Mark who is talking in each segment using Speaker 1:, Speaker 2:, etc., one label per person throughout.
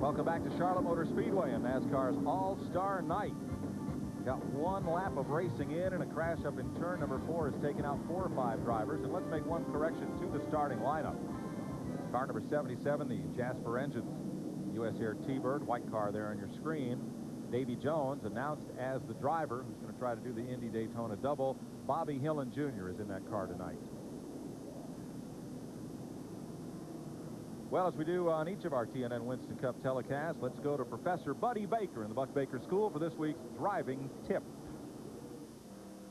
Speaker 1: Welcome back to Charlotte Motor Speedway and NASCAR's All-Star Night. Got one lap of racing in, and a crash up in turn number 4 has taken out 4 or 5 drivers. And let's make one correction to the starting lineup. Car number 77, the Jasper Engines U.S. Air T-Bird, white car there on your screen. Davy Jones announced as the driver who's going to try to do the Indy Daytona double. Bobby Hillin Jr. is in that car tonight. Well, as we do on each of our TNN Winston Cup telecasts, let's go to Professor Buddy Baker in the Buck Baker School for this week's driving tip.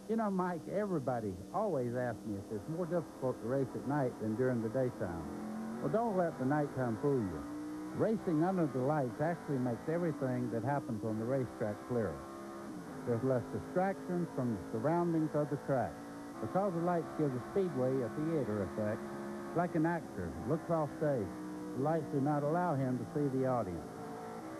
Speaker 2: You know, Mike, everybody always asks me if it's more difficult to race at night than during the daytime. Well, don't let the nighttime fool you. Racing under the lights actually makes everything that happens on the racetrack clearer. There's less distractions from the surroundings of the track. Because the lights give the speedway a theater effect, like an actor looks off stage. The lights do not allow him to see the audience.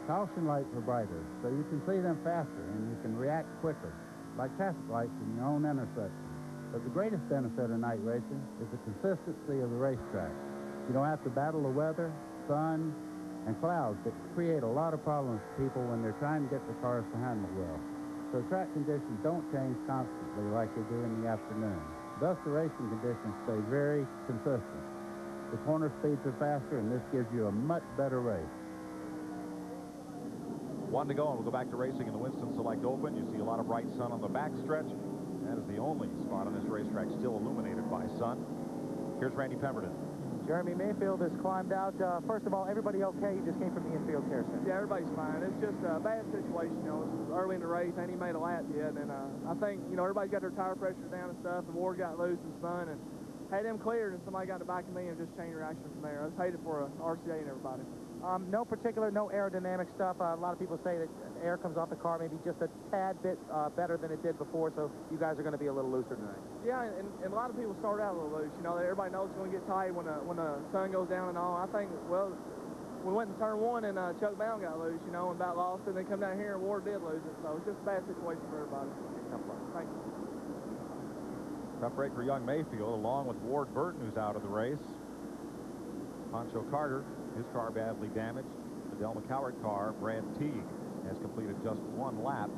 Speaker 2: Caution lights are brighter, so you can see them faster and you can react quicker, like traffic lights in your own intersection. But the greatest benefit of night racing is the consistency of the racetrack. You don't have to battle the weather, sun, and clouds that create a lot of problems for people when they're trying to get the cars behind the wheel. So track conditions don't change constantly like they do in the afternoon. Thus, the racing conditions stay very consistent. The corner speeds are faster, and this gives you a much better race.
Speaker 1: 1 to go, and we'll go back to racing in the Winston Select Open. You see a lot of bright sun on the backstretch. That is the only spot on this racetrack still illuminated by sun. Here's Randy Pemberton.
Speaker 3: Jeremy Mayfield has climbed out. First of all, everybody okay? He just came from the infield care center.
Speaker 4: Yeah, everybody's fine. It's just a bad situation. You know, it's early in the race. Ain't even made a lap yet. And I think, you know, everybody's got their tire pressures down and stuff. And Ward got loose and spun and had them cleared. And somebody got in the back of me and just chain reaction from there. I just hate it for RCA and everybody.
Speaker 3: No aerodynamic stuff. A lot of people say that air comes off the car maybe just a tad bit better than it did before, so you guys are going to be a little looser tonight.
Speaker 4: Yeah, and a lot of people start out a little loose. You know, everybody knows it's going to get tight when the sun goes down and all. I think, well, we went in turn 1 and Chuck Bound got loose, you know, and about lost it. And then come down here and Ward did lose it. So it's just a bad situation for everybody. Thank you.
Speaker 1: Tough break for young Mayfield, along with Ward Burton, who's out of the race. Pancho Carter, his car badly damaged. The Del McCoward car, Brad Teague, has completed just 1 lap.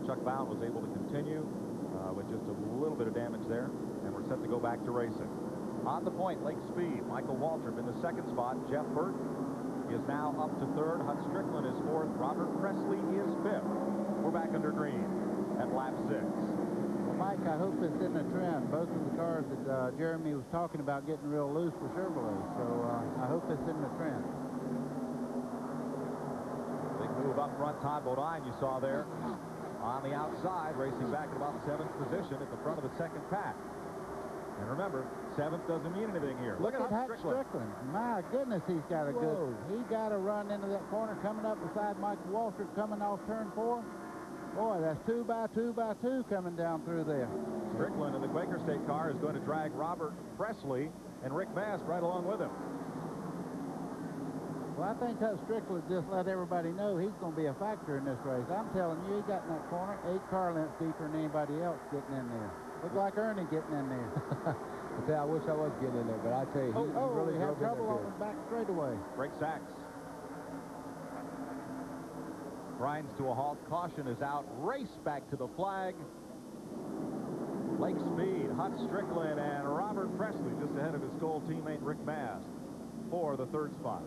Speaker 1: Chuck Bound was able to continue with just a little bit of damage there, and we're set to go back to racing. On the point, Lake Speed, Michael Waltrip in the 2nd spot. Jeff Burton is now up to 3rd. Hut Strickland is 4th. Robert Presley is 5th. We're back under green at lap 6.
Speaker 2: Well, Mike, I hope it's in the trend. Both of the cars that Jeremy was talking about getting real loose were Chevrolets, so I hope it's in the trend.
Speaker 1: Big move up front. Todd Bodine, you saw there on the outside, racing back at about 7th position at the front of the 2nd pack. And remember, 7th doesn't mean anything here.
Speaker 2: Look at Hut Strickland. My goodness, he's got a good... He got a run into that corner coming up beside Michael Waltrip coming off turn 4. Boy, that's 2 by 2 by 2 coming down through there.
Speaker 1: Strickland in the Quaker State car is going to drag Robert Presley and Rick Mast right along with him.
Speaker 2: Well, I think Hut Strickland just let everybody know he's going to be a factor in this race. I'm telling you, he got in that corner 8 car lengths deeper than anybody else getting in there. Looked like Ernie getting in there.
Speaker 5: I wish I was getting in there, but I tell you, he really
Speaker 2: had
Speaker 5: drove
Speaker 2: trouble on the back straightaway.
Speaker 1: Greg Sachs grinds to a halt. Caution is out. Race back to the flag. Lake Speed, Hut Strickland, and Robert Presley just ahead of his goal teammate Rick Mast for the 3rd spot.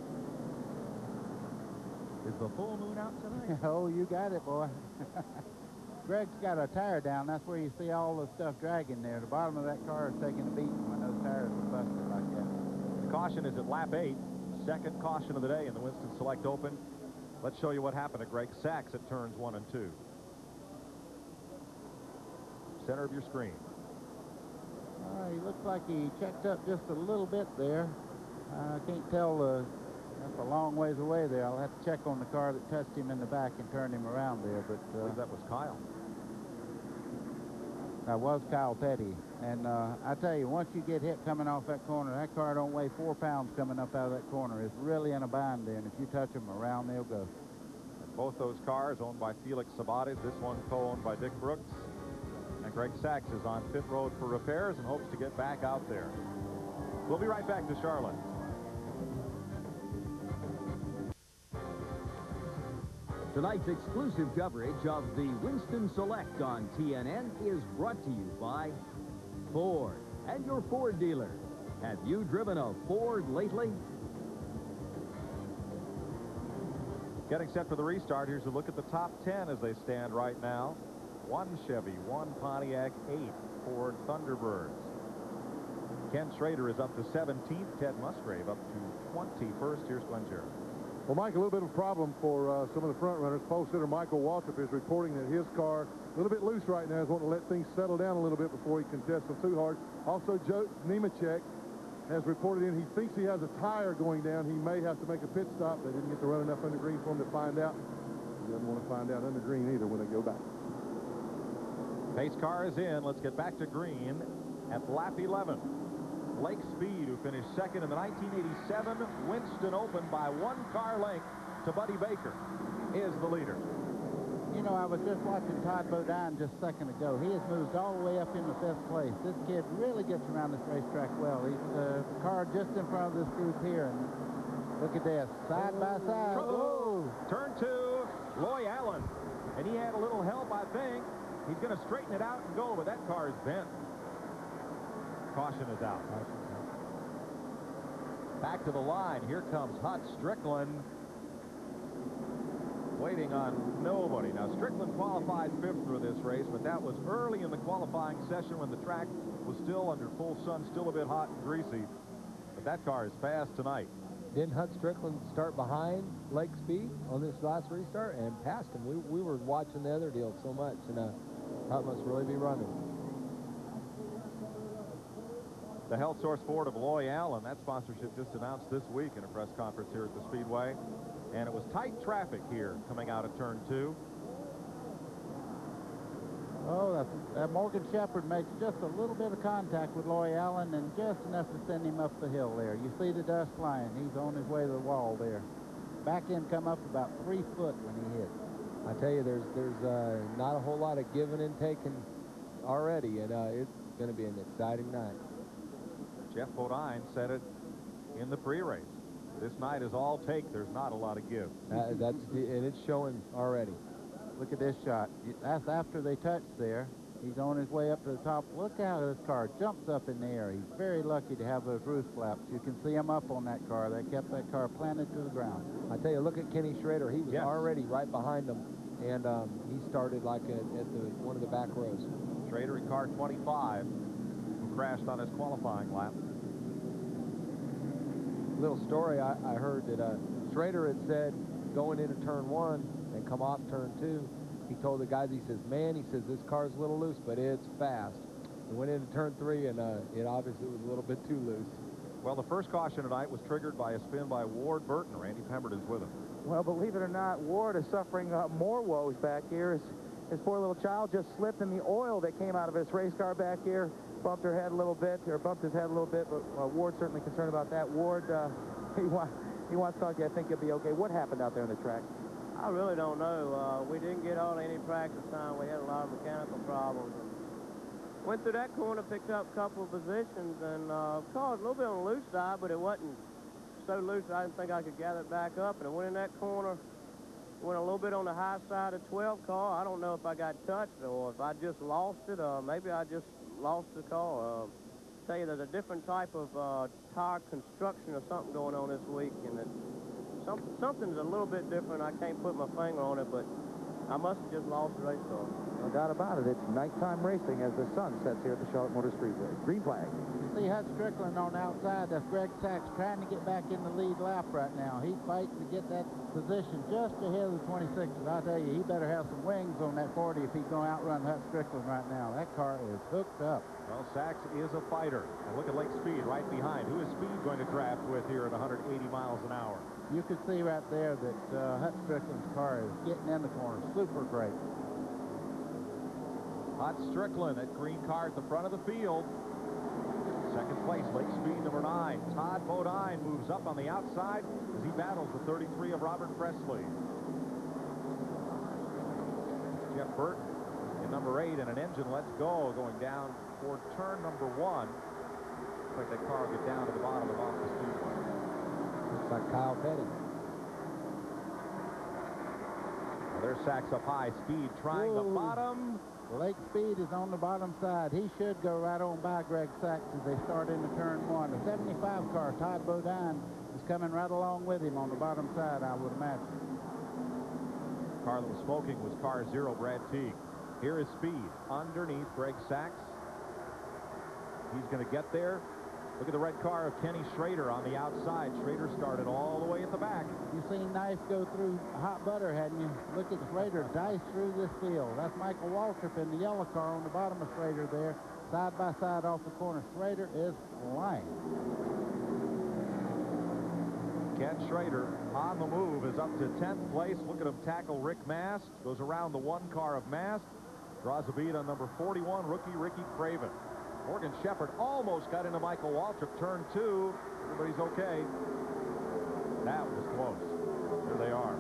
Speaker 1: Is the full moon out tonight?
Speaker 2: Oh, you got it, boy. Greg's got a tire down. That's where you see all the stuff dragging there. The bottom of that car is taking a beating when those tires are busted like that.
Speaker 1: The caution is at lap 8. 2nd caution of the day in the Winston Select Open. Let's show you what happened to Greg Sachs at turns 1 and 2. Center of your screen.
Speaker 2: He looks like he checked up just a little bit there. I can't tell. That's a long ways away there. I'll have to check on the car that touched him in the back and turned him around there. But
Speaker 1: I believe that was Kyle.
Speaker 2: That was Kyle Petty. And I tell you, once you get hit coming off that corner, that car don't weigh 4 pounds coming up out of that corner. It's really in a bind there, and if you touch them, around they'll go.
Speaker 1: And both those cars owned by Felix Sabates. This one co-owned by Dick Brooks. And Greg Sachs is on pit road for repairs and hopes to get back out there. We'll be right back to Charlotte.
Speaker 6: Tonight's exclusive coverage of the Winston Select on TNN is brought to you by Ford and your Ford dealer. Have you driven a Ford lately?
Speaker 1: Getting set for the restart. Here's a look at the top 10 as they stand right now. 1 Chevy, 1 Pontiac, 8 Ford Thunderbirds. Ken Schrader is up to 17th. Ted Musgrave up to 21st. Here's Glenn Jarrett.
Speaker 7: Well, Mike, a little bit of a problem for some of the front runners. Pole sitter Michael Waltrip is reporting that his car a little bit loose right now. He's wanting to let things settle down a little bit before he contests them too hard. Also, Joe Nemechek has reported in he thinks he has a tire going down. He may have to make a pit stop. They didn't get to run enough under green for him to find out. He doesn't want to find out under green either when they go back.
Speaker 1: Pace car is in. Let's get back to green at lap 11. Lake Speed, who finished second in the 1987 Winston Open by 1 car length to Buddy Baker, is the leader.
Speaker 2: You know, I was just watching Todd Bodine just a second ago. He has moved all the way up into 5th place. This kid really gets around this racetrack well. He's the car just in front of this group here. And look at this, side by side.
Speaker 1: Trouble. Turn 2, Loy Allen. And he had a little help, I think. He's going to straighten it out and go, but that car is bent. Caution is out. Back to the line. Here comes Hut Strickland. Waiting on nobody. Now, Strickland qualified 5th for this race, but that was early in the qualifying session when the track was still under full sun, still a bit hot and greasy. But that car is fast tonight.
Speaker 5: Didn't Hut Strickland start behind Lake Speed on this last restart and passed him? We were watching the other deal so much, and Hut must really be running.
Speaker 1: The Health Source Ford of Loy Allen, that sponsorship just announced this week in a press conference here at the Speedway. And it was tight traffic here coming out of turn 2.
Speaker 2: Oh, that Morgan Shepherd makes just a little bit of contact with Loy Allen and just enough to send him up the hill there. You see the dust flying. He's on his way to the wall there. Back end come up about 3 foot when he hit.
Speaker 5: I tell you, there's not a whole lot of giving and taking already, and it's going to be an exciting night.
Speaker 1: Jeff Bodine said it in the pre-race. This night is all take. There's not a lot of give.
Speaker 5: And it's showing already.
Speaker 2: Look at this shot. That's after they touched there. He's on his way up to the top. Look how this car jumps up in the air. He's very lucky to have those roof flaps. You can see him up on that car. They kept that car planted to the ground.
Speaker 5: I tell you, look at Kenny Schrader. He was already right behind him, and he started like at one of the back rows.
Speaker 1: Schrader in car 25, who crashed on his qualifying lap.
Speaker 5: Little story I heard that Schrader had said going into turn 1 and come off turn 2, he told the guys, he says, man, he says, this car's a little loose, but it's fast. He went into turn 3, and it obviously was a little bit too loose.
Speaker 1: Well, the first caution tonight was triggered by a spin by Ward Burton. Randy Pembert is with him.
Speaker 3: Well, believe it or not, Ward is suffering more woes back here. His poor little child just slipped in the oil that came out of his race car back here. Bumped her head a little bit, or bumped his head a little bit, but Ward's certainly concerned about that. Ward, he wants to talk to you. I think he'll be okay. What happened out there on the track?
Speaker 8: I really don't know. We didn't get hardly any practice time. We had a lot of mechanical problems. Went through that corner, picked up a couple of positions, and caused a little bit on the loose side, but it wasn't so loose I didn't think I could gather it back up. And I went in that corner, went a little bit on the high side of 12 car. I don't know if I got touched or if I just lost it. Maybe I just lost the car. Tell you, there's a different type of tire construction or something going on this week, and something's a little bit different. I can't put my finger on it, but I must have just lost the race car.
Speaker 3: No doubt about it. It's nighttime racing as the sun sets here at the Charlotte Motor Speedway. Green flag.
Speaker 2: You see Hut Strickland on the outside. That's Greg Sachs trying to get back in the lead lap right now. He's fighting to get that position just ahead of the 26ers. I tell you, he better have some wings on that 40 if he's going to outrun Hut Strickland right now. That car is hooked up.
Speaker 1: Well, Sachs is a fighter. And look at Lake Speed right behind. Who is Speed going to draft with here at 180 miles an hour?
Speaker 2: You can see right there that Hut Strickland's car is getting in the corner. Super great.
Speaker 1: Hut Strickland at green car at the front of the field. Second place, Lake Speed, number 9. Todd Bodine moves up on the outside as he battles the 33 of Robert Presley. Jeff Burton in number 8 and an engine Let's Go going down toward turn number 1. Looks like that car will get down to the bottom and off the speedway.
Speaker 5: Looks like Kyle Petty.
Speaker 1: There's Sachs up high. Speed trying the bottom.
Speaker 2: Lake Speed is on the bottom side. He should go right on by Greg Sachs as they start into turn one. The 75 car, Todd Bodine, is coming right along with him on the bottom side, I would imagine.
Speaker 1: Car that was smoking was car 0, Brad Teague. Here is Speed underneath Greg Sachs. He's going to get there. Look at the red car of Kenny Schrader on the outside. Schrader started all the way at the back.
Speaker 2: You've seen Knife go through hot butter, hadn't you? Look at Schrader dice through this field. That's Michael Waltrip in the yellow car on the bottom of Schrader there. Side by side off the corner. Schrader is flying.
Speaker 1: Ken Schrader on the move is up to 10th place. Look at him tackle Rick Mast. Goes around the one car of Mast. Draws a bead on number 41, rookie Ricky Craven. Morgan Shepherd almost got into Michael Waltrip. Turn 2. Everybody's okay. That was close. There they are.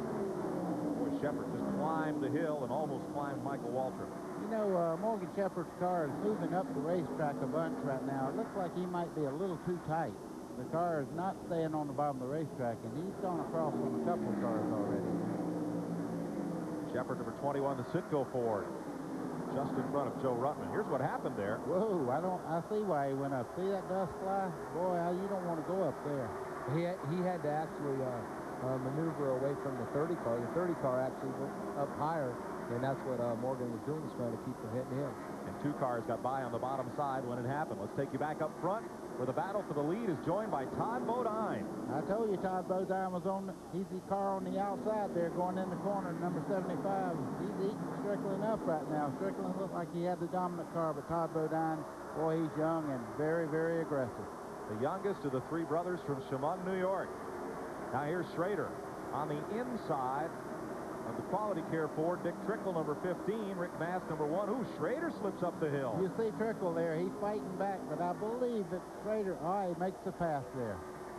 Speaker 1: Boy, Shepherd just climbed the hill and almost climbed Michael Waltrip.
Speaker 2: You know, Morgan Shepherd's car is moving up the racetrack a bunch right now. It looks like he might be a little too tight. The car is not staying on the bottom of the racetrack, and he's gone across on a couple of cars already.
Speaker 1: Shepherd, number 21, the Citgo Ford, just in front of Joe Ruttman. Here's what happened there.
Speaker 2: Whoa, I see why he went up. See that dust fly? Boy, you don't want to go up there.
Speaker 5: He had to actually maneuver away from the 30 car. The 30 car actually went up higher, and that's what Morgan was doing, was trying to keep from hitting him.
Speaker 1: And 2 cars got by on the bottom side when it happened. Let's take you back up front, where the battle for the lead is joined by Todd Bodine.
Speaker 2: I told you Todd Bodine was on he's the car on the outside there going in the corner, number 75. He's eating Strickland up right now. Strickland looked like he had the dominant car, but Todd Bodine, boy, he's young and very, very aggressive.
Speaker 1: The youngest of the 3 brothers from Chemung, New York. Now here's Schrader on the inside of the Quality Care Ford. Dick Trickle, number 15. Rick Mast, number 1. Ooh, Schrader slips up the hill.
Speaker 2: You see Trickle there. He's fighting back, but I believe that Schrader, he makes the pass there.